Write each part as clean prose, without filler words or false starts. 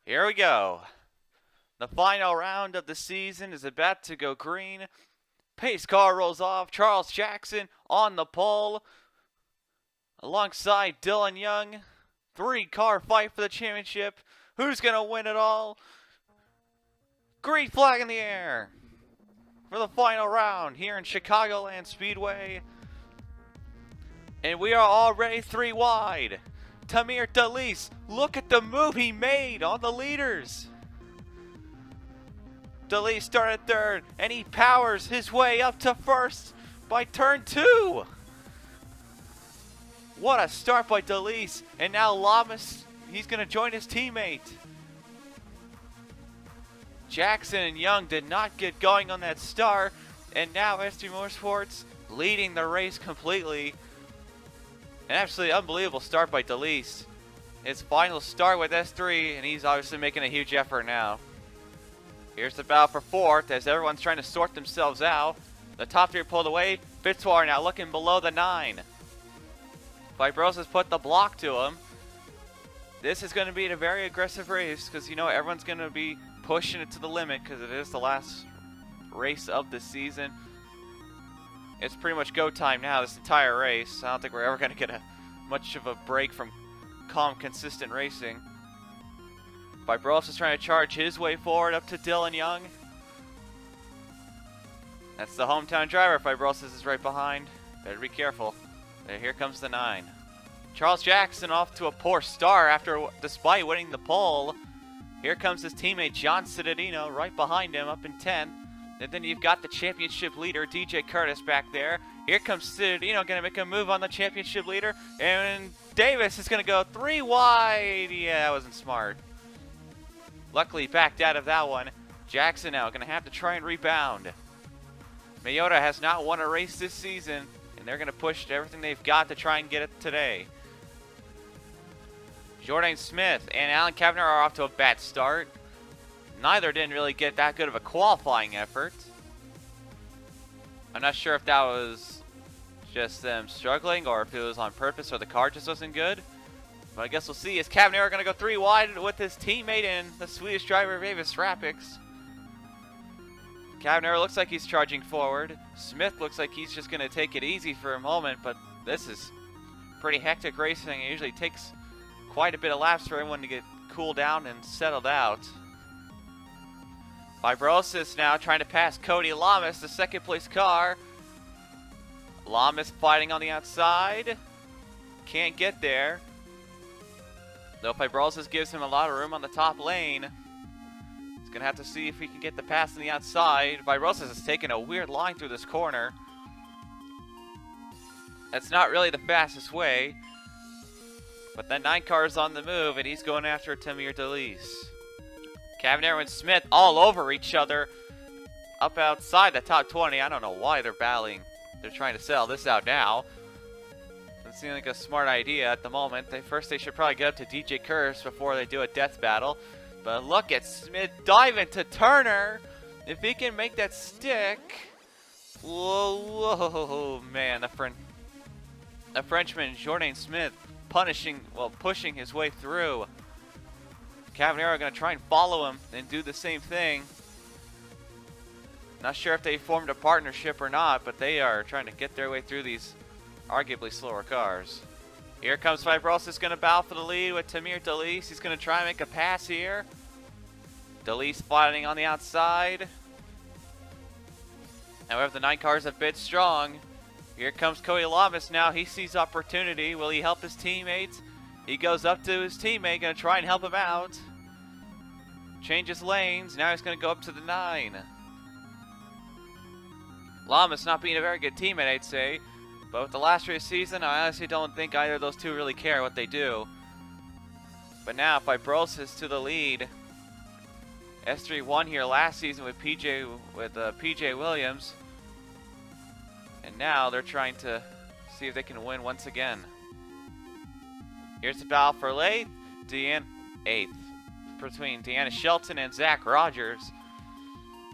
Here we go. The final round of the season is about to go green. Pace car rolls off. Charles Jackson on the pole. Alongside Dylan Young. 3-car fight for the championship. Who's going to win it all? Green flag in the air for the final round here in Chicagoland Speedway. And we are already 3 wide. Tamir Dalise, look at the move he made on the leaders. Dalise started 3rd, and he powers his way up to 1st by turn 2. What a start by Dalise, and now Lamas, he's going to join his teammate. Jackson and Young did not get going on that start, and now S3 Motorsports leading the race completely. An absolutely unbelievable start by Dalise. His final start with S3, and he's obviously making a huge effort now. Here's the battle for 4th as everyone's trying to sort themselves out. The top 3 pulled away. Fitzwater now looking below the 9. Fibrosa's put the block to him. This is going to be a very aggressive race because, you know, everyone's going to be pushing it to the limit because it is the last race of the season. It's pretty much go time now, this entire race. I don't think we're ever going to get much of a break from calm, consistent racing. Fibrosis is trying to charge his way forward up to Dylan Young. That's the hometown driver. Fibrosis is right behind. Better be careful. Here comes the 9. Charles Jackson off to a poor start despite winning the pole. Here comes his teammate John Cittadino right behind him up in 10th. And then you've got the championship leader, DJ Curtis, back there. Here comes Cittadino, going to make a move on the championship leader. And Davis is going to go 3 wide. Yeah, that wasn't smart. Luckily, backed out of that one. Jackson now going to have to try and rebound. Toyota has not won a race this season, and they're going to push everything they've got to try and get it today. Jordan Smith and Alan Kavner are off to a bad start. Neither didn't really get that good of a qualifying effort. I'm not sure if that was just them struggling or if it was on purpose or the car just wasn't good. But I guess we'll see. Is Kavner going to go 3 wide with his teammate and the Swedish driver, Davis Rapix? Kavner looks like he's charging forward. Smith looks like he's just going to take it easy for a moment, but this is pretty hectic racing. It usually takes quite a bit of laps for everyone to get cooled down and settled out. Fibrosis now trying to pass Cody Lamas, the 2nd place car. Lamas fighting on the outside. Can't get there. Though Fibrosis gives him a lot of room on the top lane. He's going to have to see if he can get the pass on the outside. Fibrosis is taking a weird line through this corner. That's not really the fastest way. But that 9 car is on the move, and he's going after Tamir Dalise. Kavner and Smith all over each other up outside the top 20. I don't know why they're battling. They're trying to settle this out now. Doesn't seem like a smart idea at the moment. First, they should probably get up to DJ Curse before they do a death battle. But look at Smith dive into Turner. If he can make that stick. Whoa, man. The Frenchman, Jordan Smith, pushing his way through. Cavanero going to try and follow him and do the same thing. Not sure if they formed a partnership or not, but they are trying to get their way through these arguably slower cars. Here comes Fibrosis, going to battle for the lead with Tamir Dalise. He's going to try and make a pass here. Dalise fighting on the outside. However, the 9 car is a bit strong. Here comes Cody Lamas now. He sees opportunity. Will he help his teammates? He goes up to his teammate, going to try and help him out. Changes lanes. Now he's going to go up to the 9. Lamas not being a very good teammate, I'd say. But with the last race season, I honestly don't think either of those two really care what they do. But now, Fibrosis to the lead. S3 won here last season with PJ Williams. And now they're trying to See if they can win once again. Here's the battle for late. 8th. Between Deanna Shelton and Zach Rogers.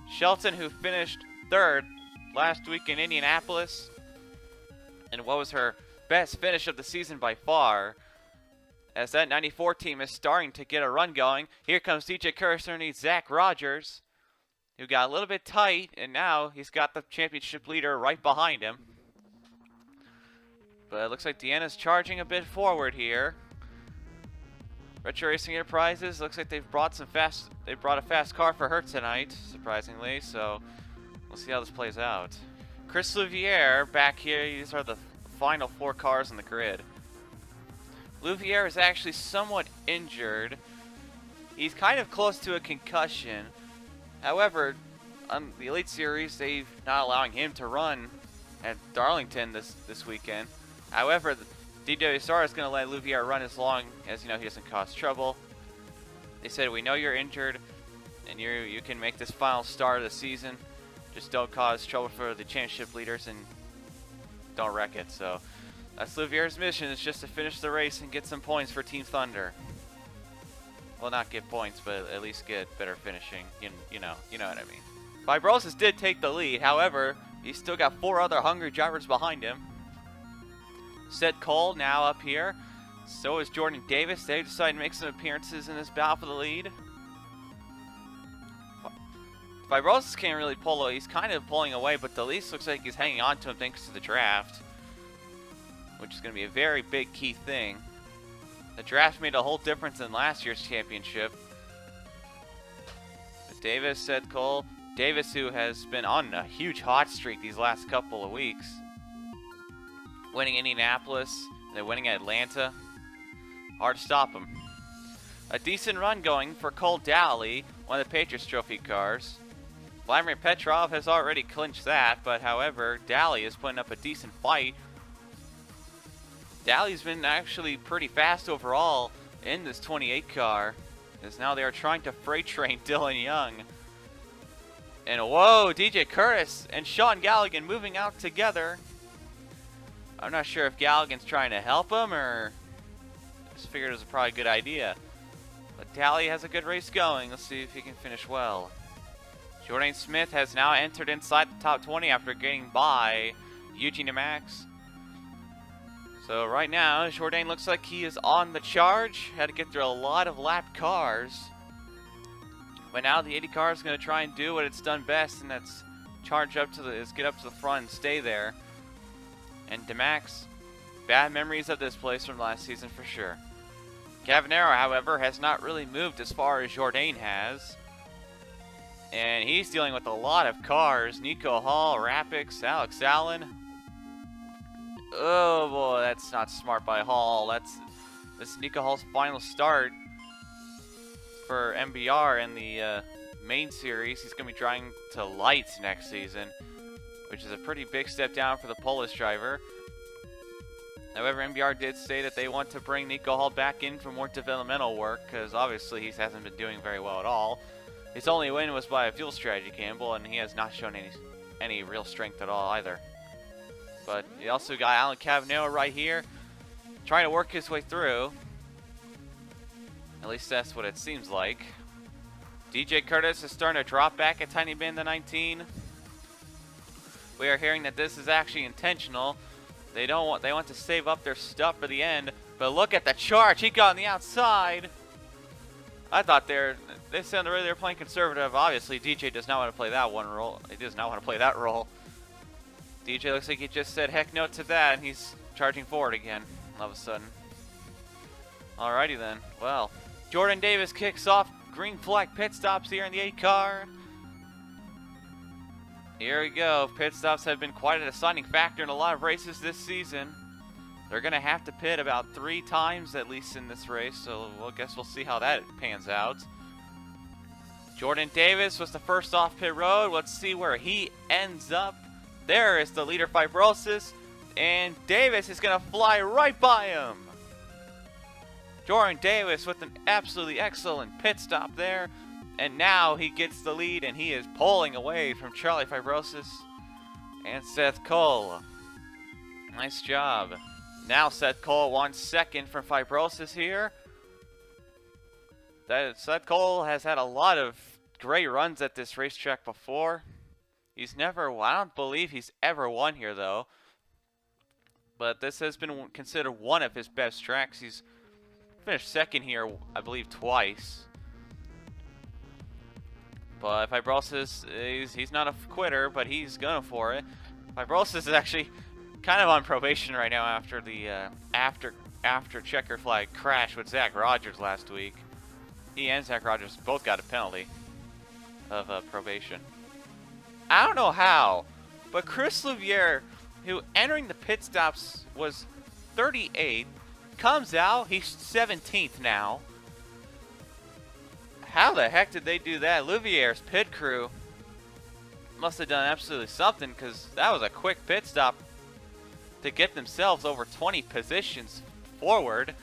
Shelton, who finished 3rd last week in Indianapolis, and what was her best finish of the season by far, as that 94 team is starting to get a run going. Here comes DJ Curtis underneath Zach Rogers, who got a little bit tight, and now he's got the championship leader right behind him. But it looks like Deanna's charging a bit forward here. Retro Racing Enterprises looks like they've brought a fast car for her tonight, surprisingly, so we'll see how this plays out. Chris Louviere back here. These are the final 4 cars on the grid. Louviere is actually somewhat injured. He's kind of close to a concussion. However, on the Elite Series, they're not allowing him to run at Darlington this weekend. However, DWSR is going to let Louviere run as long as he doesn't cause trouble. They said, we know you're injured, and you can make this final start of the season. Just don't cause trouble for the championship leaders and don't wreck it. So that's Louviere's mission, is just to finish the race and get some points for Team Thunder. Well, not get points, but at least get better finishing. You know what I mean. Fibrosis did take the lead. However, he's still got 4 other hungry drivers behind him. Seth Cole now up here. So is Jordan Davis. They decided to make some appearances in this battle for the lead. Fibrosis can't really pull. He's kind of pulling away, but Delis looks like he's hanging on to him thanks to the draft, which is going to be a very big key thing. The draft made a whole difference in last year's championship. But Davis, Seth Cole. Davis, who has been on a huge hot streak these last couple of weeks. Winning Indianapolis, and then winning Atlanta. Hard to stop him. A decent run going for Cole Dowley, one of the Patriots Trophy cars. Vladimir Petrov has already clinched that, but however, Dowley is putting up a decent fight. Dowley's been actually pretty fast overall in this 28 car, as now they are trying to freight train Dylan Young. And whoa, DJ Curtis and Sean Galligan moving out together. I'm not sure if Galligan's trying to help him or just figured it was probably a good idea. But Dowley has a good race going. Let's see if he can finish well. Jordan Smith has now entered inside the top 20 after getting by Eugene Max. So right now, Jourdain looks like he is on the charge. Had to get through a lot of lapped cars. But now the 80 car is going to try and do what it's done best, and that's get up to the front and stay there. And DeMax, bad memories of this place from last season for sure. Cavanero, however, has not really moved as far as Jourdain has. And he's dealing with a lot of cars. Nico Hall, Rapix, Alex Allen. Oh boy, that's not smart by Hall. This is Nico Hall's final start for MBR in the main series. He's going to be driving to lights next season, which is a pretty big step down for the Polish driver. However, MBR did say that they want to bring Nico Hall back in for more developmental work, because obviously he hasn't been doing very well at all. His only win was by a fuel strategy Campbell, and he has not shown any real strength at all either. But you also got Alan Cavanero right here, trying to work his way through. At least that's what it seems like. DJ Curtis is starting to drop back a tiny bit in the 19. We are hearing that this is actually intentional. They want to save up their stuff for the end. But look at the charge. He got on the outside. I thought they said they're playing conservative. Obviously, DJ does not want to play that one role. He does not want to play that role. DJ looks like he just said heck no to that, and he's charging forward again all of a sudden. Alrighty then. Well, Jordan Davis kicks off green flag pit stops here in the 8 car. Here we go. Pit stops have been quite a deciding factor in a lot of races this season. They're going to have to pit about 3 times at least in this race, so I guess we'll see how that pans out. Jordan Davis was the first off pit road. Let's see where he ends up. There is the leader, Fibrosis, and Davis is going to fly right by him. Jordan Davis with an absolutely excellent pit stop there, and now he gets the lead, and he is pulling away from Charlie Fibrosis and Seth Cole. Nice job. Now Seth Cole 1 second from Fibrosis here. Seth Cole has had a lot of great runs at this racetrack before. He's never, I don't believe he's ever won here though. But this has been considered one of his best tracks. He's finished second here, I believe, twice. But Fibrosis, he's not a quitter, but he's going for it. Fibrosis is actually kind of on probation right now after the after checker flag crash with Zach Rogers last week. He and Zach Rogers both got a penalty of probation. I don't know how, but Chris Louviere, who entering the pit stops was 38th, comes out, he's 17th now. How the heck did they do that? Louviere's pit crew must have done absolutely something, because that was a quick pit stop to get themselves over 20 positions forward.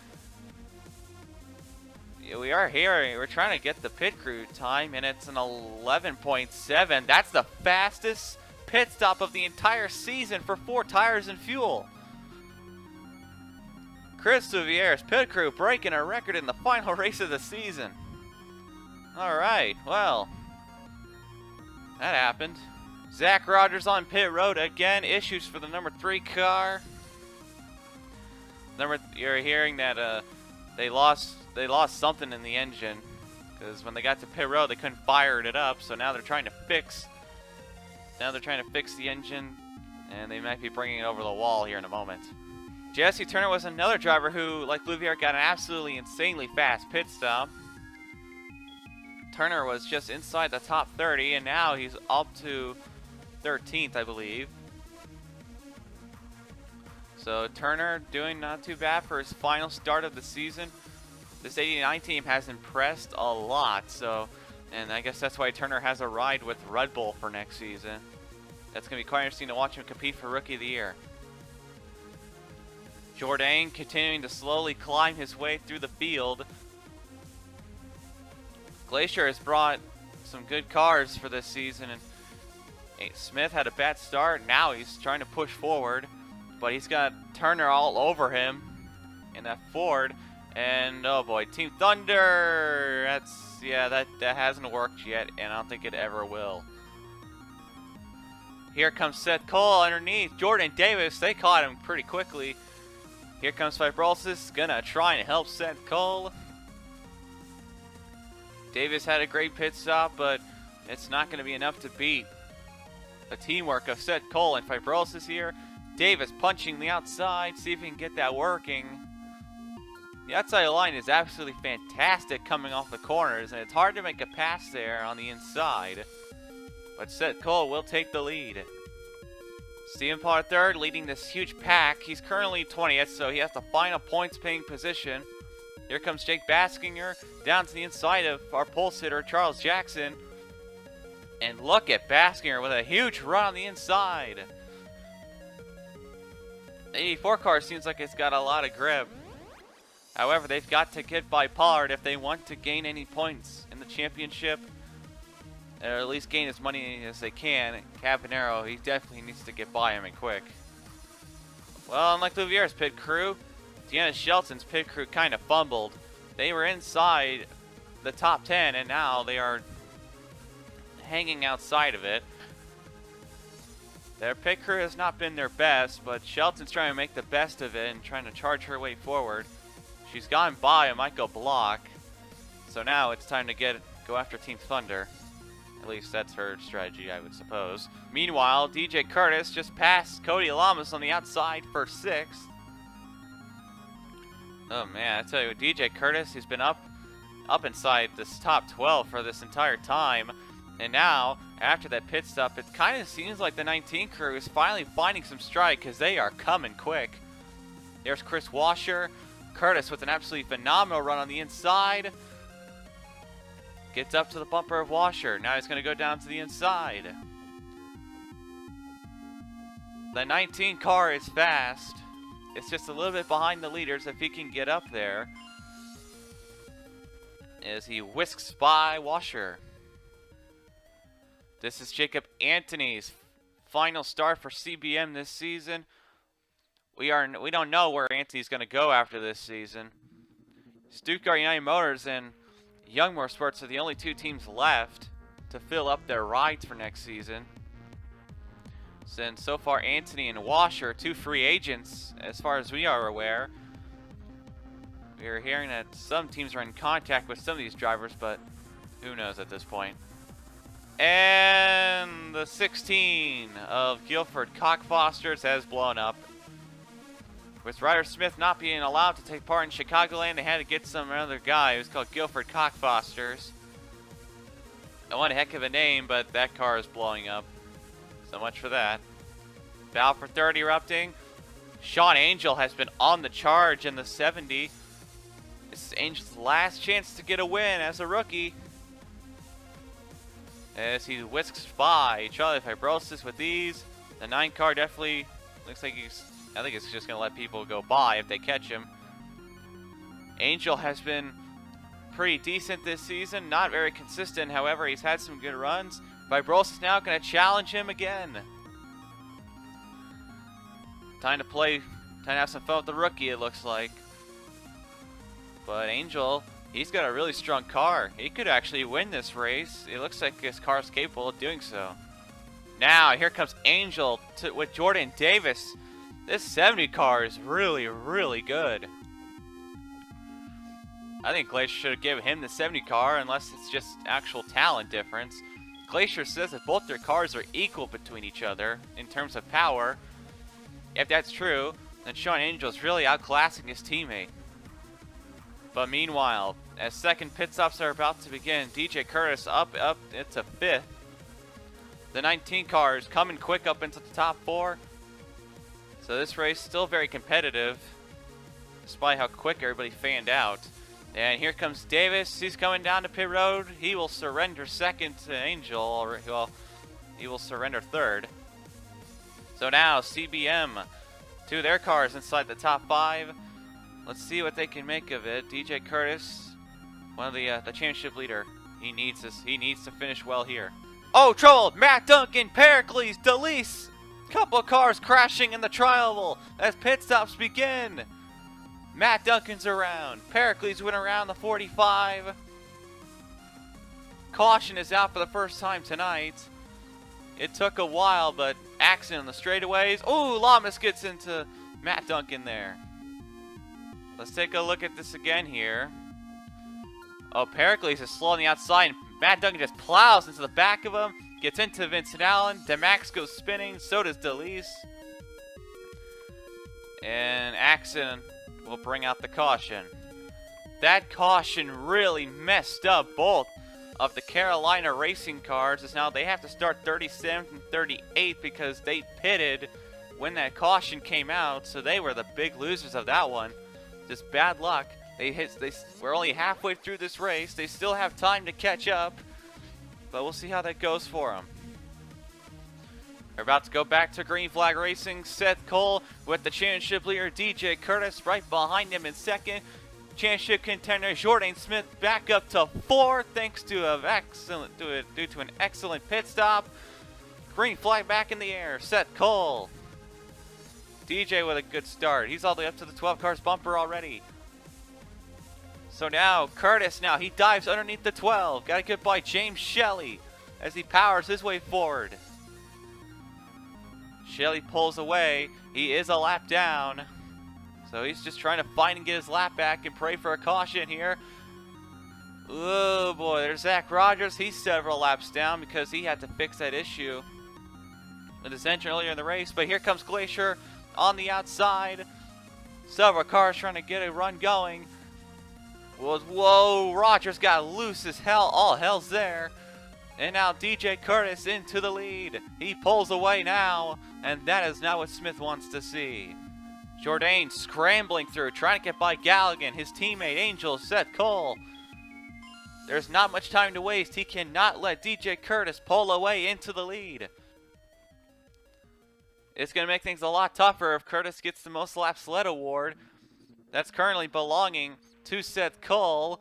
We are here, we're trying to get the pit crew time, and it's an 11.7. That's the fastest pit stop of the entire season for 4 tires and fuel. Chris Louviere's pit crew breaking a record in the final race of the season. Alright, well, that happened. Zach Rogers on pit road again. Issues for the number 3 car. You're hearing that they lost something in the engine, because when they got to pit road they couldn't fire it up. So now they're trying to fix. Now they're trying to fix the engine, and they might be bringing it over the wall here in a moment. Jesse Turner was another driver who, like Louviere, got an absolutely insanely fast pit stop. Turner was just inside the top 30, and now he's up to 13th, I believe. So Turner doing not too bad for his final start of the season. This 89 team has impressed a lot, and I guess that's why Turner has a ride with Red Bull for next season. That's going to be quite interesting to watch him compete for Rookie of the Year. Jourdain continuing to slowly climb his way through the field. Glacier has brought some good cars for this season, and Smith had a bad start. Now he's trying to push forward, but he's got Turner all over him in that Ford. And oh boy, Team Thunder. That hasn't worked yet, and I don't think it ever will. Here comes Seth Cole underneath. Jordan Davis, they caught him pretty quickly. Here comes Fibrosis, gonna try and help Seth Cole. Davis had a great pit stop, but it's not gonna be enough to beat the teamwork of Seth Cole and Fibrosis here. Davis punching the outside, see if he can get that working. The outside line is absolutely fantastic coming off the corners, and it's hard to make a pass there on the inside. But Seth Cole will take the lead. Steven Potter third, leading this huge pack. He's currently 20th, so he has the final points paying position. Here comes Jake Baskinger down to the inside of our pole sitter, Charles Jackson. And look at Baskinger with a huge run on the inside. The 84 car seems like it's got a lot of grip. However, they've got to get by Pollard if they want to gain any points in the championship, or at least gain as many as they can. Cabanero, he definitely needs to get by him and quick. Well, unlike Louviere's pit crew, Deanna Shelton's pit crew kind of fumbled. They were inside the top 10, and now they are hanging outside of it. Their pit crew has not been their best, but Shelton's trying to make the best of it and trying to charge her way forward. She's gone by a Michael Block, so now it's time to go after Team Thunder. At least that's her strategy, I would suppose. Meanwhile, DJ Curtis just passed Cody Lamas on the outside for 6th. Oh man, I tell you, DJ Curtis, he's been up inside this top 12 for this entire time. And now, after that pit stop, it kind of seems like the 19 crew is finally finding some stride, because they are coming quick. There's Chris Washer. Curtis with an absolutely phenomenal run on the inside. Gets up to the bumper of Washer. Now he's going to go down to the inside. The 19 car is fast. It's just a little bit behind the leaders if he can get up there, as he whisks by Washer. This is Jacob Anthony's final start for CBM this season. we don't know where Anthony's going to go after this season. Stuttgart United Motors and Young Motorsports are the only two teams left to fill up their rides for next season. Since so far Anthony and Washer are two free agents, as far as we are aware. We are hearing that some teams are in contact with some of these drivers, but who knows at this point. And the 16 of Guilford Cockfosters has blown up. With Ryder Smith not being allowed to take part in Chicagoland, they had to get some other guy who's called Guilford Cockfosters. One heck of a name, but that car is blowing up. So much for that. Battle for third erupting. Sean Angel has been on the charge in the 70. This is Angel's last chance to get a win as a rookie. As he whisks by Charlie Fibrosis with ease. The 9 car definitely looks like I think it's just going to let people go by if they catch him. Angel has been pretty decent this season. Not very consistent, however, he's had some good runs. Fibrosis now going to challenge him again. Time to have some fun with the rookie, it looks like. But Angel, he's got a really strong car. He could actually win this race. It looks like his car is capable of doing so. Now, here comes Angel with Jordan Davis. This 70 car is really, really good. I think Glacier should have given him the 70 car, unless it's just actual talent difference. Glacier says that both their cars are equal between each other in terms of power. If that's true, then Sean Angel is really outclassing his teammate. But meanwhile, as second pit stops are about to begin, DJ Curtis up into 5th. The 19 car is coming quick up into the top 4. So this race still very competitive, despite how quick everybody fanned out. And here comes Davis. He's coming down to pit road. He will surrender second to Angel, or well, he will surrender third. So now CBM, 2 of their cars inside the top 5. Let's see what they can make of it. DJ Curtis, one of the championship leader. He needs this. He needs to finish well here. Oh, trouble! Matt Duncan, Pericles, Delise. Couple cars crashing in the tri-oval as pit stops begin. Matt Duncan's around. Pericles went around the 45. Caution is out for the first time tonight. It took a while, but accident on the straightaways. Ooh, Lamas gets into Matt Duncan there. Let's take a look at this again here. Oh, Pericles is slow on the outside. Matt Duncan just plows into the back of him. Gets into Vincent Allen. DeMax goes spinning. So does Delise. And accident will bring out the caution. That caution really messed up both of the Carolina racing cars, as now they have to start 37th and 38th because they pitted when that caution came out, so they were the big losers of that one. Just bad luck. We're only halfway through this race. They still have time to catch up, but we'll see how that goes for them. We're about to go back to Green Flag Racing. Seth Cole with the championship leader DJ Curtis right behind him in second. Championship contender Jordan Smith back up to 4th thanks to due to an excellent pit stop. Green flag back in the air. Seth Cole. DJ with a good start. He's all the way up to the 12 cars bumper already. So now Curtis, he dives underneath the 12. Got to get by James Shelley as he powers his way forward. Shelley pulls away. He is a lap down. So he's just trying to find and get his lap back and pray for a caution here. Oh boy, there's Zach Rogers. He's several laps down because he had to fix that issue with his engine earlier in the race. But here comes Glacier on the outside. Several cars trying to get a run going. Whoa, Rogers got loose as hell. All hell's there. And now DJ Curtis into the lead. He pulls away now, and that is not what Smith wants to see. Jourdain scrambling through, trying to get by Galligan, his teammate Angel, Seth Cole. There's not much time to waste. He cannot let DJ Curtis pull away into the lead. It's going to make things a lot tougher if Curtis gets the most laps led award. That's currently belonging to Seth Cole.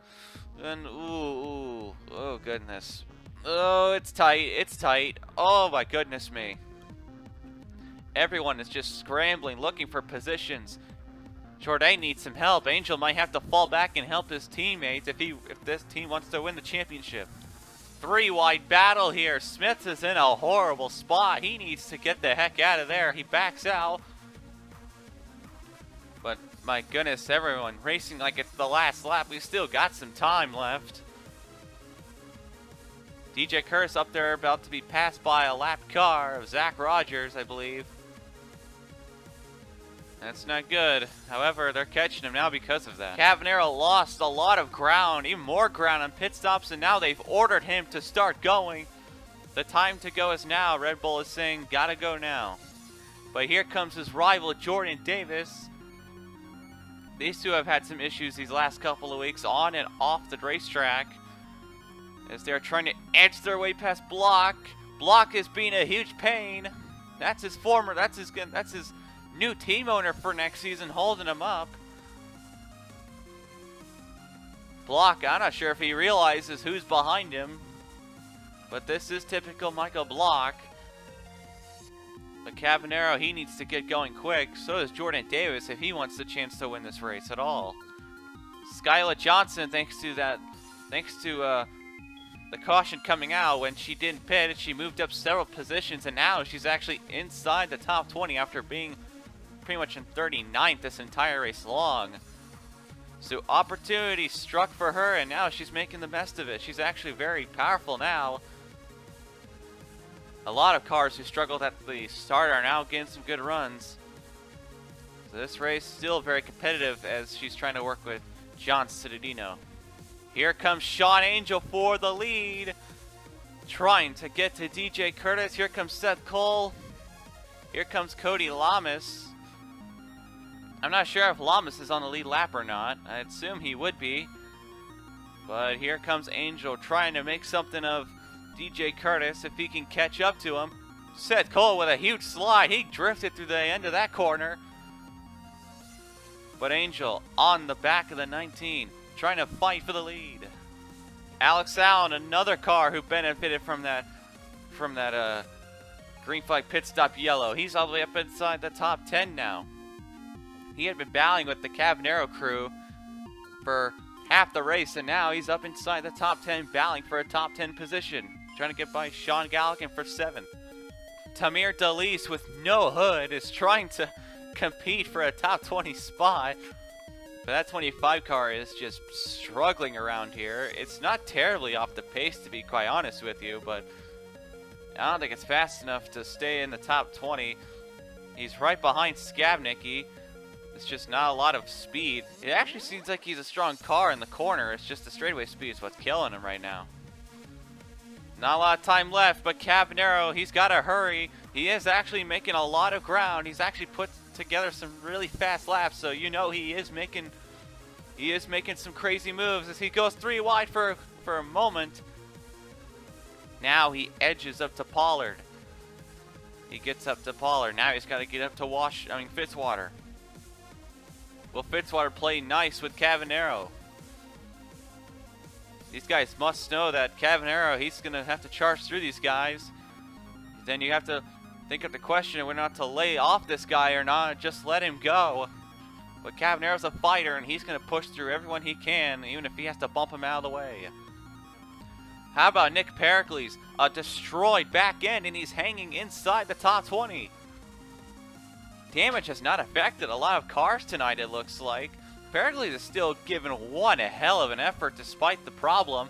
And oh goodness. Oh, it's tight. It's tight. Oh my goodness me. Everyone is just scrambling, looking for positions. Jourdain needs some help. Angel might have to fall back and help his teammates if this team wants to win the championship. 3-wide battle here. Smith is in a horrible spot. He needs to get the heck out of there. He backs out. But my goodness, everyone racing like it's the last lap. We've still got some time left. DJ Curtis up there about to be passed by a lap car of Zach Rogers, I believe. That's not good. However, they're catching him now because of that. Cavanero lost a lot of ground, even more ground on pit stops, and now they've ordered him to start going. The time to go is now. Red Bull is saying, gotta go now. But here comes his rival, Jordan Davis. These two have had some issues these last couple of weeks on and off the racetrack, as they're trying to edge their way past Block. Block is being a huge pain. That's his new team owner for next season holding him up. Block, I'm not sure if he realizes who's behind him, but this is typical Michael Block. But Cavanero, he needs to get going quick. So does Jordan Davis if he wants the chance to win this race at all. Skylar Johnson, thanks to the caution coming out when she didn't pit, she moved up several positions, and now she's actually inside the top 20 after being pretty much in 39th this entire race long. So opportunity struck for her, and now she's making the best of it. She's actually very powerful now. A lot of cars who struggled at the start are now getting some good runs. So this race is still very competitive as she's trying to work with John Cittadino. Here comes Sean Angel for the lead, trying to get to DJ Curtis. Here comes Seth Cole. Here comes Cody Lamas. I'm not sure if Lamas is on the lead lap or not. I assume he would be. But here comes Angel trying to make something of DJ Curtis if he can catch up to him. Seth Cole with a huge slide. He drifted through the end of that corner. But Angel on the back of the 19, trying to fight for the lead. Alex Allen, another car who benefited from that green flag pit stop yellow. He's all the way up inside the top 10 now. He had been battling with the Cavanero crew for half the race, and now he's up inside the top 10 battling for a top 10 position, trying to get by Sean Galligan for 7th. Tamir Delis with no hood is trying to compete for a top 20 spot. But that 25 car is just struggling around here. It's not terribly off the pace, to be quite honest with you, but I don't think it's fast enough to stay in the top 20. He's right behind Skabnicki. It's just not a lot of speed. It actually seems like he's a strong car in the corner. It's just the straightaway speed is what's killing him right now. Not a lot of time left, but Cavanero, he's got to hurry. He is actually making a lot of ground. He's actually put together some really fast laps, so you know he is making some crazy moves as he goes 3 wide for a moment. Now he edges up to Pollard. He gets up to Pollard. Now he's got to get up to Fitzwater. Will Fitzwater play nice with Cavanero? These guys must know that Cavanero, he's going to have to charge through these guys. Then you have to think of the question of whether or not to lay off this guy or not, just let him go. But Cavanero's a fighter, and he's going to push through everyone he can, even if he has to bump him out of the way. How about Nick Pericles? A destroyed back end, and he's hanging inside the top 20. Damage has not affected a lot of cars tonight, it looks like. Pericles is still giving one a hell of an effort despite the problem,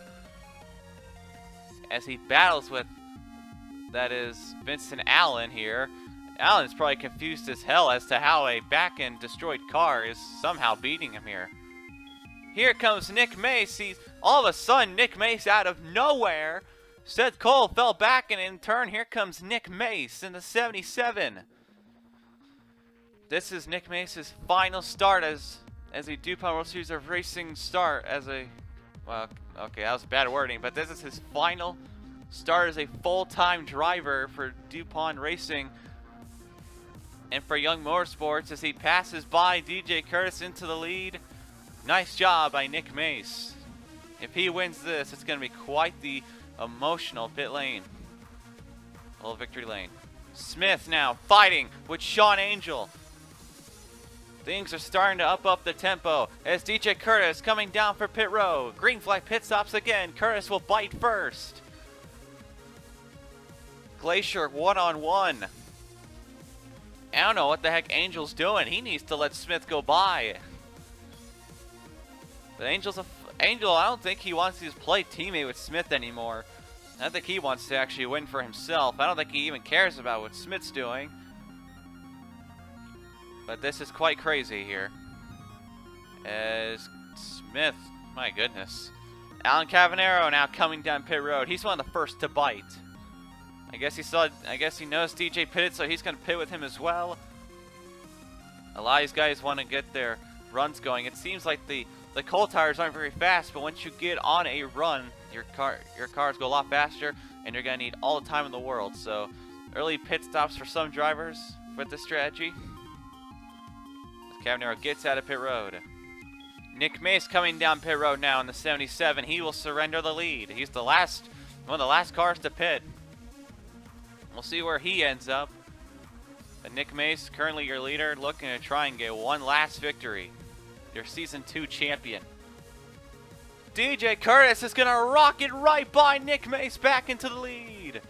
as he battles with, that is, Vincent Allen here. Allen's probably confused as hell as to how a back-end destroyed car is somehow beating him here. Here comes Nick Mace. All of a sudden, Nick Mace out of nowhere. Seth Cole fell back, and in turn, here comes Nick Mace in the 77. This is Nick Mace's final start as a DuPont World Series of Racing start as a, well, okay, that was bad wording, but this is his final start as a full-time driver for DuPont Racing and for Young Motorsports as he passes by DJ Curtis into the lead. Nice job by Nick Mace. If he wins this, it's going to be quite the emotional pit lane. Little victory lane. Smith now fighting with Sean Angel. Things are starting to up the tempo as DJ Curtis coming down for pit road. Green flag pit stops again. Curtis will bite first. Glacier one-on-one. I don't know what the heck Angel's doing. He needs to let Smith go by. But Angel, I don't think he wants to just play teammate with Smith anymore. I think he wants to actually win for himself. I don't think he even cares about what Smith's doing. But this is quite crazy here. As Smith, my goodness. Alan Cavanero now coming down pit road. He's one of the first to bite. I guess he knows DJ pitted, so he's going to pit with him as well. A lot of these guys want to get their runs going. It seems like the coal tires aren't very fast, but once you get on a run, your cars go a lot faster, and you're going to need all the time in the world. So early pit stops for some drivers with this strategy. As Cavanero gets out of pit road. Nick Mace coming down pit road now in the 77. He will surrender the lead. He's one of the last cars to pit. We'll see where he ends up. But Nick Mace, currently your leader, looking to try and get one last victory. Your Season 2 champion. DJ Curtis is going to rocket right by Nick Mace back into the lead.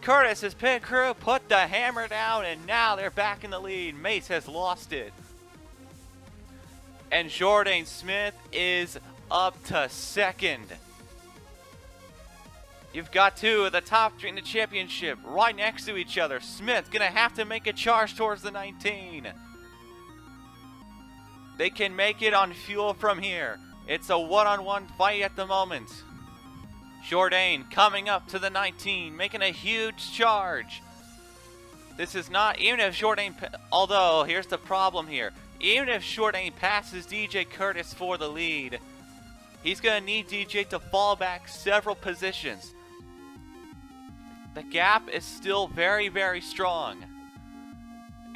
Curtis's pit crew put the hammer down, and now they're back in the lead. Mace has lost it. And Jourdain Smith is up to second. You've got two of the top three in the championship right next to each other. Smith gonna have to make a charge towards the 19. They can make it on fuel from here. It's a one-on-one fight at the moment. Jourdain coming up to the 19, making a huge charge. This is not, even if Jourdain, although here's the problem here. Even if Jourdain passes DJ Curtis for the lead, he's gonna need DJ to fall back several positions. The gap is still very, very strong.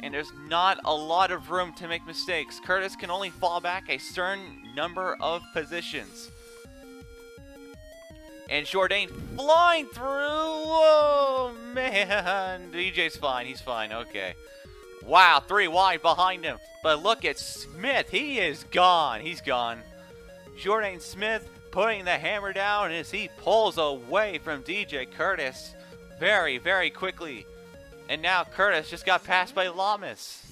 And there's not a lot of room to make mistakes. Curtis can only fall back a certain number of positions. And Jourdain flying through. Whoa, man. DJ's fine. He's fine. Okay. Wow, 3 wide behind him. But look at Smith. He is gone. He's gone. Jourdain Smith putting the hammer down as he pulls away from DJ Curtis very, very quickly. And now Curtis just got passed by Lamas.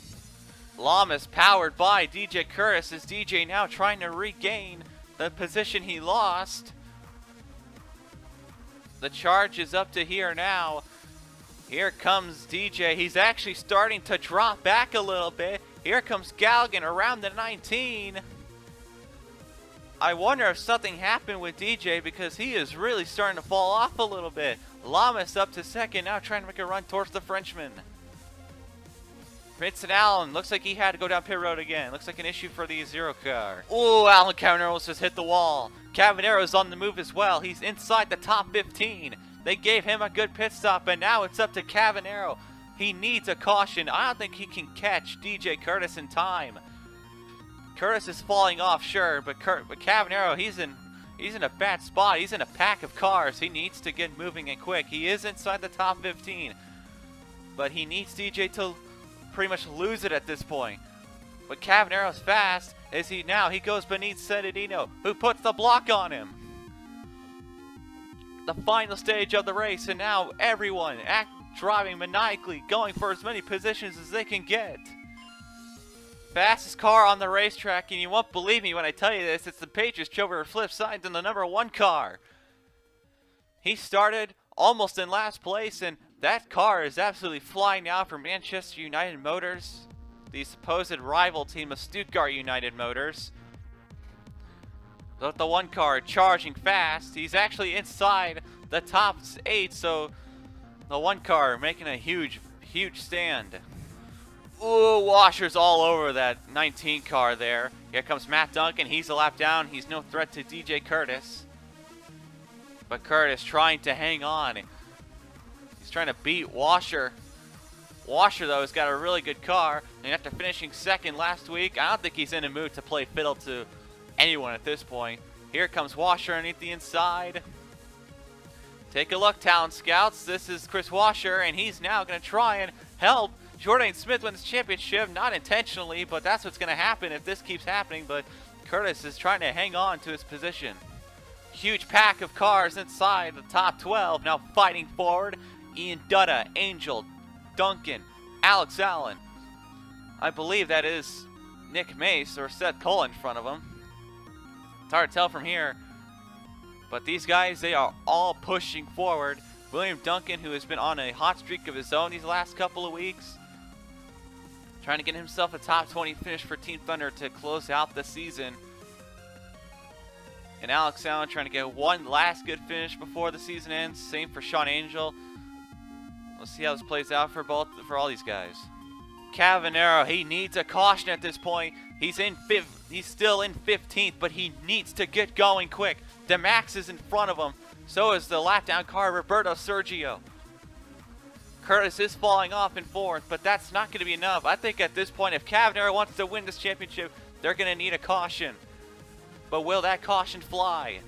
Lamas powered by DJ Curtis as DJ now trying to regain the position he lost. The charge is up to here now. Here comes DJ. He's actually starting to drop back a little bit. Here comes Galligan around the 19. I wonder if something happened with DJ because he is really starting to fall off a little bit. Lamas up to second, now trying to make a run towards the Frenchman. Vincent Allen, looks like he had to go down pit road again. Looks like an issue for the Zero car. Ooh, Alan Cavanero just hit the wall. Cavanero's on the move as well. He's inside the top 15. They gave him a good pit stop, and now it's up to Cavanero. He needs a caution. I don't think he can catch DJ Curtis in time. Curtis is falling off, sure, but Cavanero, he's in a bad spot. He's in a pack of cars. He needs to get moving and quick. He is inside the top 15, but he needs DJ to pretty much lose it at this point. But Cavanero's fast as he goes beneath Senadino, who puts the block on him. The final stage of the race, and now everyone driving maniacally, going for as many positions as they can get. Fastest car on the racetrack, and you won't believe me when I tell you this, it's the Patriots Chover flip sides in the number 1 car. He started almost in last place, and that car is absolutely flying now for Manchester United Motors, the supposed rival team of Stuttgart United Motors. But the 1 car charging fast. He's actually inside the top 8, so the 1 car making a huge, huge stand. Ooh, washers all over that 19 car there. Here comes Matt Duncan. He's a lap down. He's no threat to DJ Curtis. But Curtis trying to hang on. He's trying to beat Washer. Washer, though, has got a really good car. And after finishing second last week, I don't think he's in a mood to play fiddle to anyone at this point. Here comes Washer underneath the inside. Take a look, Talent Scouts. This is Chris Washer, and he's now going to try and help Jourdain Smith win this championship. Not intentionally, but that's what's going to happen if this keeps happening. But Curtis is trying to hang on to his position. Huge pack of cars inside the top 12. Now fighting forward. Ian Dutta, Angel, Duncan, Alex Allen. I believe that is Nick Mace or Seth Cole in front of him. It's hard to tell from here. But these guys, they are all pushing forward. William Duncan, who has been on a hot streak of his own these last couple of weeks, trying to get himself a top 20 finish for Team Thunder to close out the season. And Alex Allen trying to get one last good finish before the season ends. Same for Sean Angel. Let's see how this plays out for all these guys. Cavanero, he needs a caution at this point. He's still in 15th, but he needs to get going quick. DeMax is in front of him. So is the lap down car, Roberto Sergio. Curtis is falling off in 4th, but that's not going to be enough. I think at this point, if Cavanero wants to win this championship, they're going to need a caution. But will that caution fly?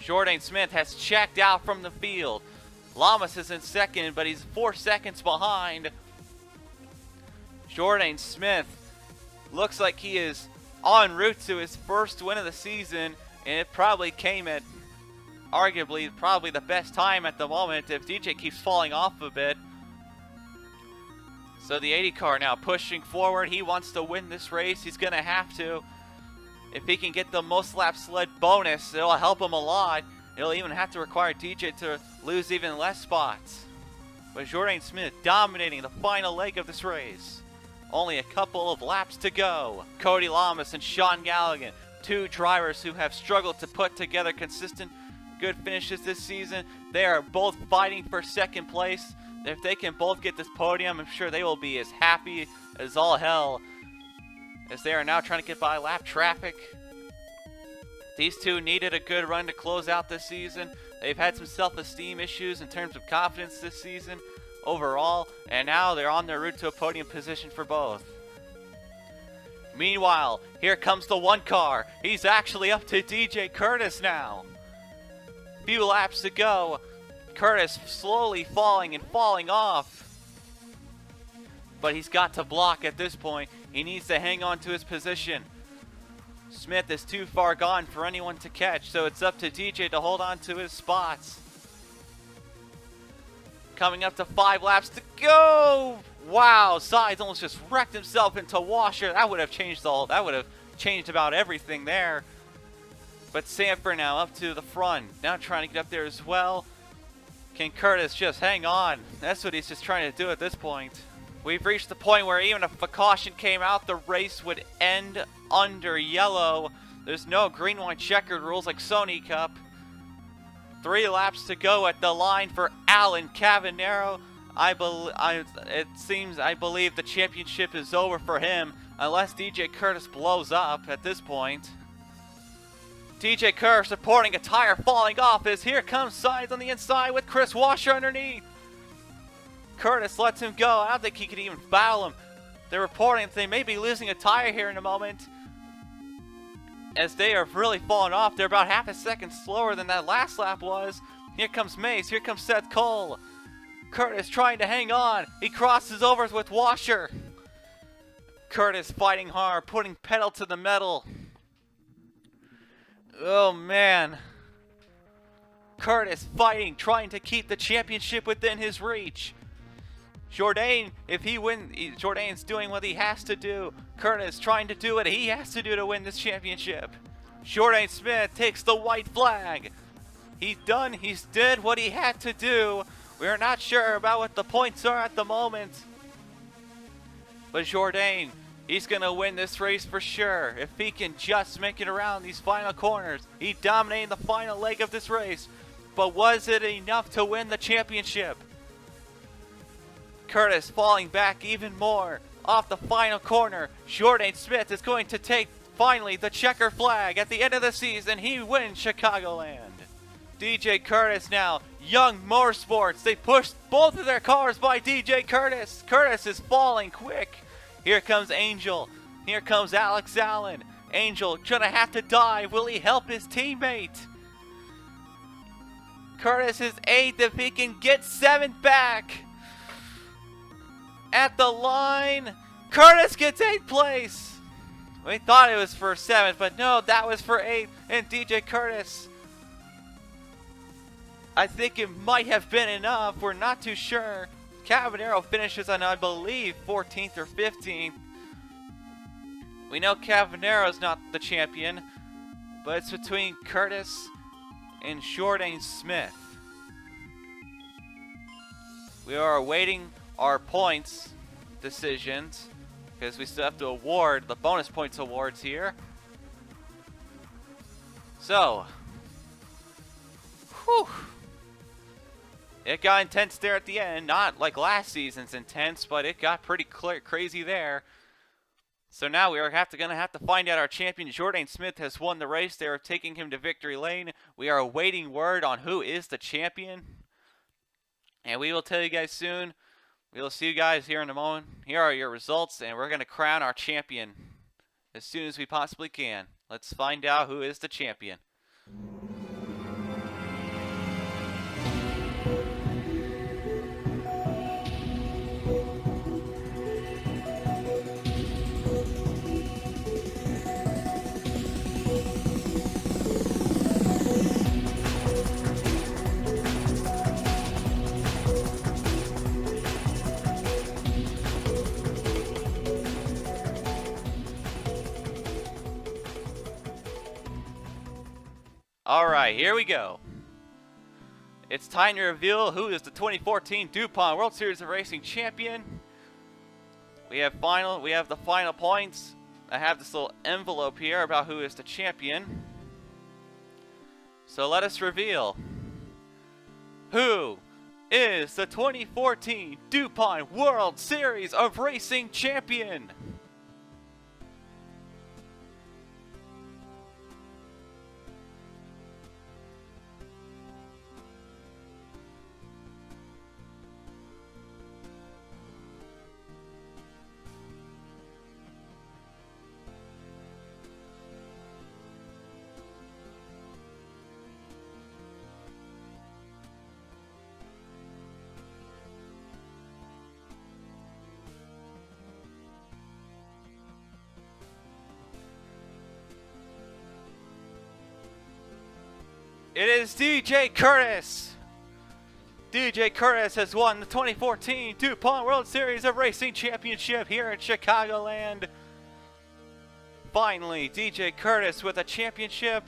Jourdain Smith has checked out from the field. Lamas is in 2nd, but he's 4 seconds behind. Jourdain Smith looks like he is en route to his first win of the season, and it probably came at arguably probably the best time at the moment if DJ keeps falling off a bit. So the 80 car now pushing forward. He wants to win this race. He's going to have to. If he can get the most lap sled bonus, it'll help him a lot. It'll even have to require DJ to lose even less spots. But Jourdain Smith dominating the final leg of this race. Only a couple of laps to go. Cody Lamas and Sean Galligan, 2 drivers who have struggled to put together consistent good finishes this season. They are both fighting for 2nd place. If they can both get this podium, I'm sure they will be as happy as all hell, as they are now trying to get by lap traffic. These two needed a good run to close out this season. They've had some self-esteem issues in terms of confidence this season overall, and now they're on their route to a podium position for both. Meanwhile, here comes the 1 car. He's actually up to DJ Curtis now. Few laps to go. Curtis slowly falling and falling off. But he's got to block at this point. He needs to hang on to his position. Smith is too far gone for anyone to catch, so it's up to DJ to hold on to his spots. Coming up to 5 laps to go. Wow, Sides almost just wrecked himself into Washer. That would have changed that would have changed about everything there. But Sanford now up to the front, now trying to get up there as well. Can Curtis just hang on? That's what he's just trying to do at this point. We've reached the point where even if a caution came out, the race would end under yellow. There's no green-white checkered rules like Sony Cup. 3 laps to go at the line for Alan Cavanero. I believe the championship is over for him unless DJ Curtis blows up at this point. DJ Curtis reporting a tire falling off as here comes Sides on the inside with Chris Washer underneath. Curtis lets him go. I don't think he could even battle him. They're reporting that they may be losing a tire here in a moment, as they are really falling off. They're about half a second slower than that last lap was. Here comes Mace. Here comes Seth Cole. Curtis trying to hang on. He crosses over with Washer. Curtis fighting hard, putting pedal to the metal. Oh, man. Curtis fighting, trying to keep the championship within his reach. Jourdain, if he wins, Jourdain's doing what he has to do. Curtis trying to do what he has to do to win this championship. Jourdain Smith takes the white flag. He's done. He's did what he had to do. We're not sure about what the points are at the moment. But Jourdain, he's going to win this race for sure. If he can just make it around these final corners. He dominated the final leg of this race. But was it enough to win the championship? Curtis falling back even more off the final corner. Jourdain Smith is going to take finally the checker flag at the end of the season. He wins Chicagoland. DJ Curtis now, Young Motorsports. They pushed both of their cars by DJ Curtis. Curtis is falling quick. Here comes Angel. Here comes Alex Allen. Angel gonna have to dive. Will he help his teammate? Curtis is 8th if he can get 7th back. At the line, Curtis gets 8th place. We thought it was for 7th, but no, that was for 8th. And DJ Curtis, I think it might have been enough. We're not too sure. Cabanero finishes on, I believe, 14th or 15th. We know Cabanero's not the champion, but it's between Curtis and Jourdain Smith. We are awaiting our points decisions because we still have to award the bonus points awards here. So, whew. It got intense there at the end. Not like last season's intense, but it got pretty crazy there. So now we are gonna have to find out our champion. Jourdain Smith has won the race. They are taking him to victory lane. We are awaiting word on who is the champion. And we will tell you guys soon. We will see you guys here in a moment. Here are your results, and we're going to crown our champion as soon as we possibly can. Let's find out who is the champion. Alright, here we go. It's time to reveal who is the 2014 DuPont World Series of Racing champion. We have the final points. I have this little envelope here about who is the champion. So let us reveal who is the 2014 DuPont World Series of Racing champion. It is DJ Curtis. DJ Curtis has won the 2014 DuPont World Series of Racing Championship here in Chicagoland. Finally, DJ Curtis with a championship.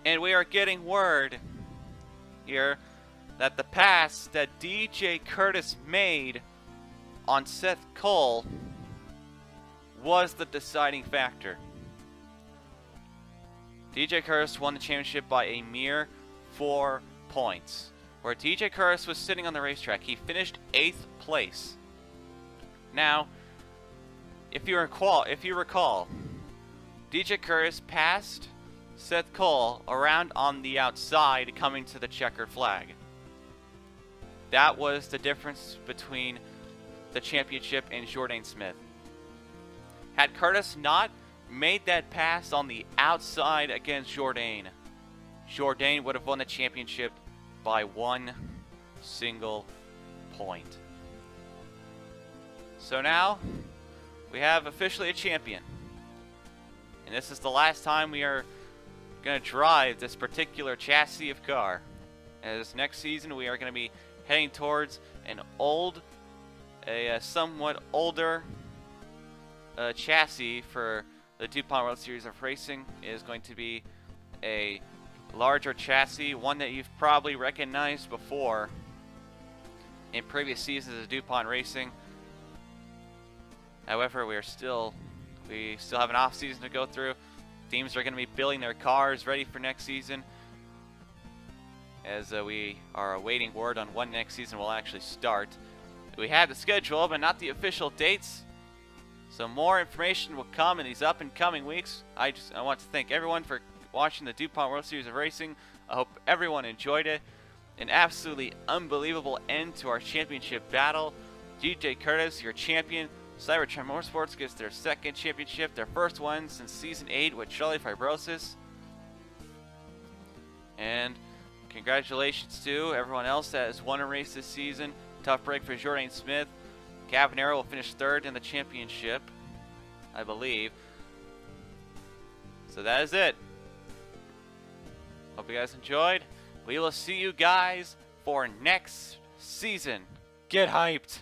And we are getting word here that the pass that DJ Curtis made on Seth Cole was the deciding factor. DJ Curtis won the championship by a mere 4 points. Where DJ Curtis was sitting on the racetrack, he finished 8th place. Now, if you recall, DJ Curtis passed Seth Cole around on the outside coming to the checkered flag. That was the difference between the championship and Jourdain Smith. Had Curtis not made that pass on the outside against Jourdain, Jourdain would have won the championship by 1 single point. So now we have officially a champion. And this is the last time we are going to drive this particular chassis of car. As next season we are going to be heading towards a somewhat older chassis for the DuPont World Series of Racing. Is going to be a larger chassis, one that you've probably recognized before in previous seasons of DuPont Racing. However, we still have an off season to go through. Teams are going to be building their cars ready for next season, as we are awaiting word on when next season will actually start. We have the schedule, but not the official dates. So more information will come in these up and coming weeks. I want to thank everyone for watching the DuPont World Series of Racing. I hope everyone enjoyed it. An absolutely unbelievable end to our championship battle. DJ Curtis, your champion. Cybertron Motorsports gets their second championship, their first one since Season 8 with Charlie Fibrosis. And congratulations to everyone else that has won a race this season. Tough break for Jordan Smith. Cabanero will finish third in the championship, I believe. So that is it. Hope you guys enjoyed. We will see you guys for next season. Get hyped.